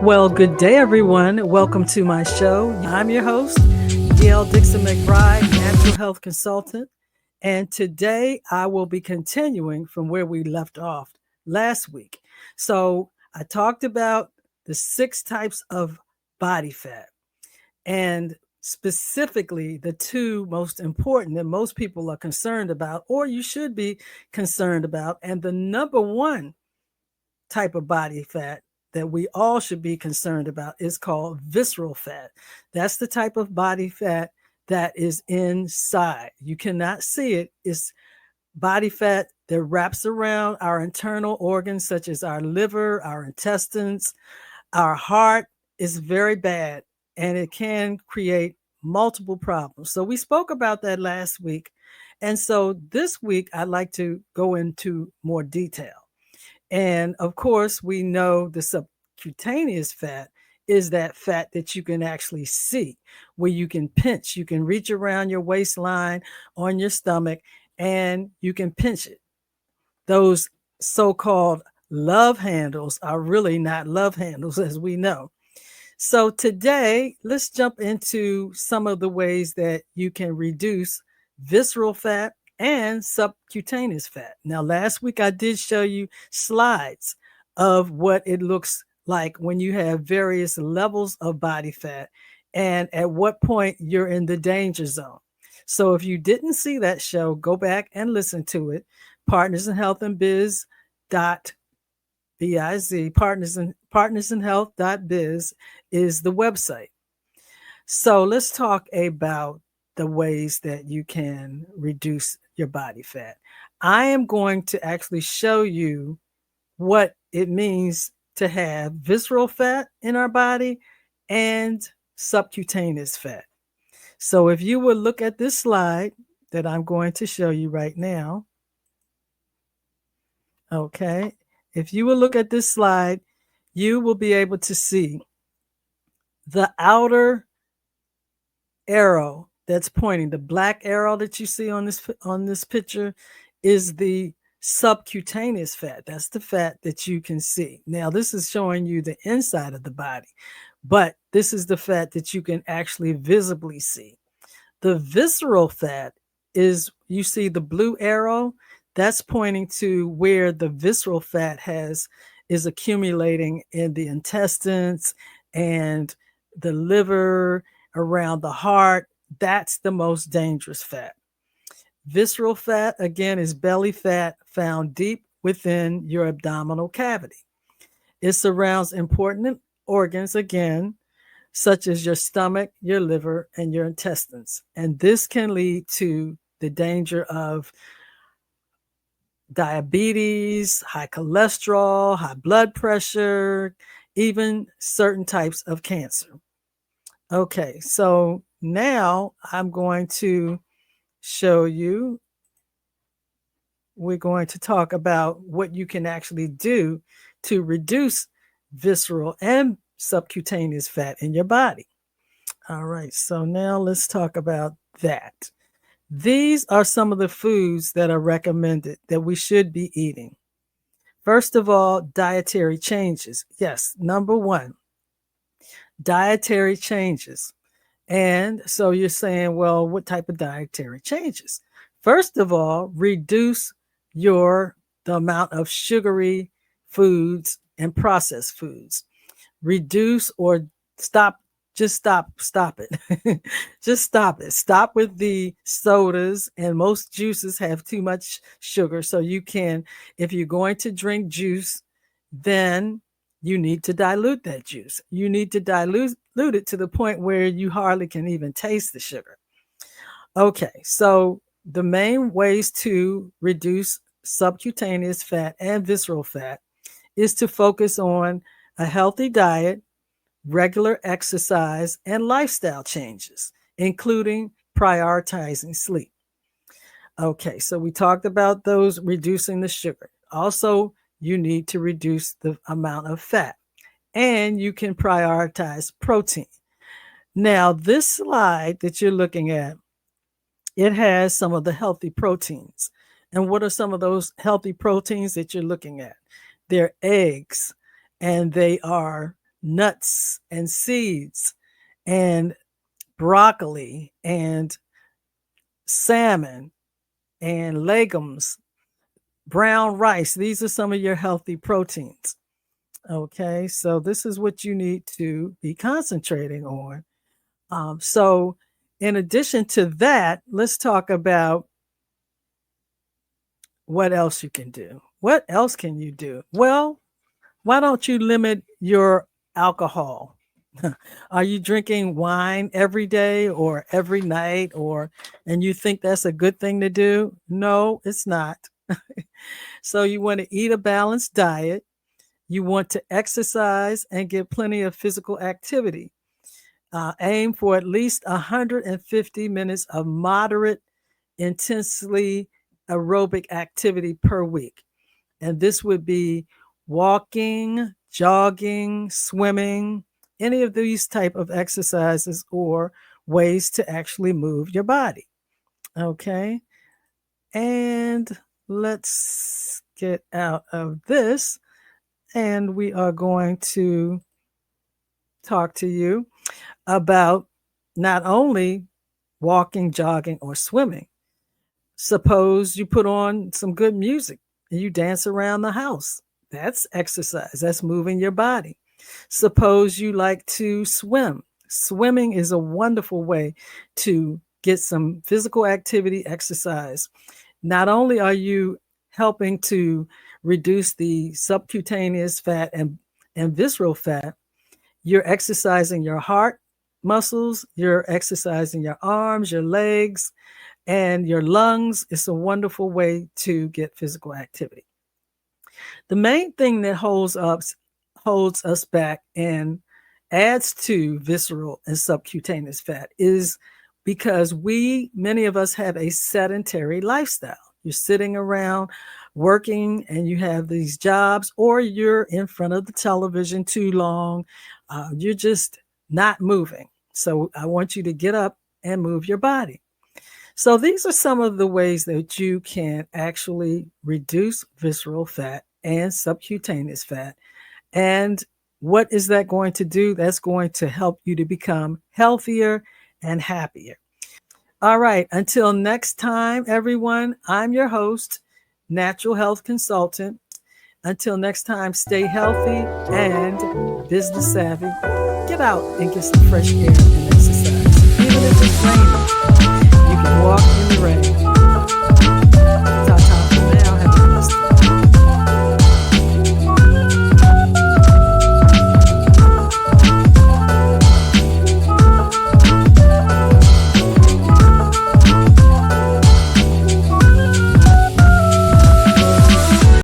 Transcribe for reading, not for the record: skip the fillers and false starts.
Well, good day, everyone. Welcome to my show. I'm your host, Gail Dixon McBride, natural health consultant. And today I will be continuing from where we left off last week. So I talked about the 6 types of body fat and specifically the 2 most important that most people are concerned about, or you should be concerned about. And the number one type of body fat that we all should be concerned about is called visceral fat. That's the type of body fat that is inside. You cannot see it. It's body fat that wraps around our internal organs, such as our liver, our intestines, our heart. Is very bad and it can create multiple problems. So we spoke about that last week. And so this week, I'd like to go into more detail. And of course, we know the subcutaneous fat is that fat that you can actually see, where you can pinch, you can reach around your waistline on your stomach and you can pinch it. Those so-called love handles are really not love handles, as we know. So today, let's jump into some of the ways that you can reduce visceral fat and subcutaneous fat. Now, last week I did show you slides of what it looks like when you have various levels of body fat and at what point you're in the danger zone. So if you didn't see that show, go back and listen to it. Partnersinhealthandbiz.biz, partnersinhealth.biz is the website. So let's talk about the ways that you can reduce your body fat. I am going to actually show you what it means to have visceral fat in our body and subcutaneous fat. So if you will look at this slide that I'm going to show you right now. Okay. If you will look at this slide, you will be able to see the outer arrow that's pointing. The black arrow that you see on this picture is the subcutaneous fat. That's the fat that you can see. Now, this is showing you the inside of the body, but this is the fat that you can actually visibly see. The visceral fat is, you see the blue arrow, that's pointing to where the visceral fat is accumulating in the intestines and the liver, around the heart. That's the most dangerous fat. Visceral fat, again, is belly fat found deep within your abdominal cavity. It surrounds important organs, again, such as your stomach, your liver, and your intestines. And this can lead to the danger of diabetes, high cholesterol, high blood pressure, even certain types of cancer. Okay, so now I'm going to show you, we're going to talk about what you can actually do to reduce visceral and subcutaneous fat in your body. All right, so now let's talk about that. These are some of the foods that are recommended that we should be eating. First of all, dietary changes. Yes, number one, dietary changes. And so you're saying, well, what type of dietary changes? First of all, reduce the amount of sugary foods and processed foods. Reduce or stop, just stop it. Just stop it. Stop with the sodas, and most juices have too much sugar. So you can, if you're going to drink juice, then you need to dilute that juice. You need to dilute it to the point where you hardly can even taste the sugar. Okay, so the main ways to reduce subcutaneous fat and visceral fat is to focus on a healthy diet, regular exercise, and lifestyle changes, including prioritizing sleep. Okay, so we talked about those, reducing the sugar. Also, you need to reduce the amount of fat, and you can prioritize protein. Now, this slide that you're looking at, it has some of the healthy proteins. And what are some of those healthy proteins that you're looking at? They're eggs, and they are nuts and seeds and broccoli and salmon and legumes, brown rice. These are some of your healthy proteins. Okay, so this is what you need to be concentrating on. So, in addition to that, let's talk about what else you can do. What else can you do? Well, why don't you limit your alcohol? Are you drinking wine every day or every night, or and you think that's a good thing to do? No, it's not. So you want to eat a balanced diet. You want to exercise and get plenty of physical activity. Aim for at least 150 minutes of moderate, intensely aerobic activity per week. And this would be walking, jogging, swimming, any of these type of exercises or ways to actually move your body. Okay. And let's get out of this. And we are going to talk to you about not only walking, jogging, or swimming. Suppose you put on some good music and you dance around the house. That's exercise. That's moving your body. Suppose you like to swim. Swimming is a wonderful way to get some physical activity, exercise. Not only are you helping to reduce the subcutaneous fat and visceral fat, you're exercising your heart muscles, you're exercising your arms, your legs, and your lungs. It's a wonderful way to get physical activity. The main thing that holds us back and adds to visceral and subcutaneous fat is because many of us have a sedentary lifestyle. You're sitting around working and you have these jobs, or you're in front of the television too long. You're just not moving. So I want you to get up and move your body. So these are some of the ways that you can actually reduce visceral fat and subcutaneous fat. And what is that going to do? That's going to help you to become healthier and happier. All right. Until next time, everyone, I'm your host, natural health consultant. Until next time, stay healthy and business savvy. Get out and get some fresh air and exercise, even if it's raining.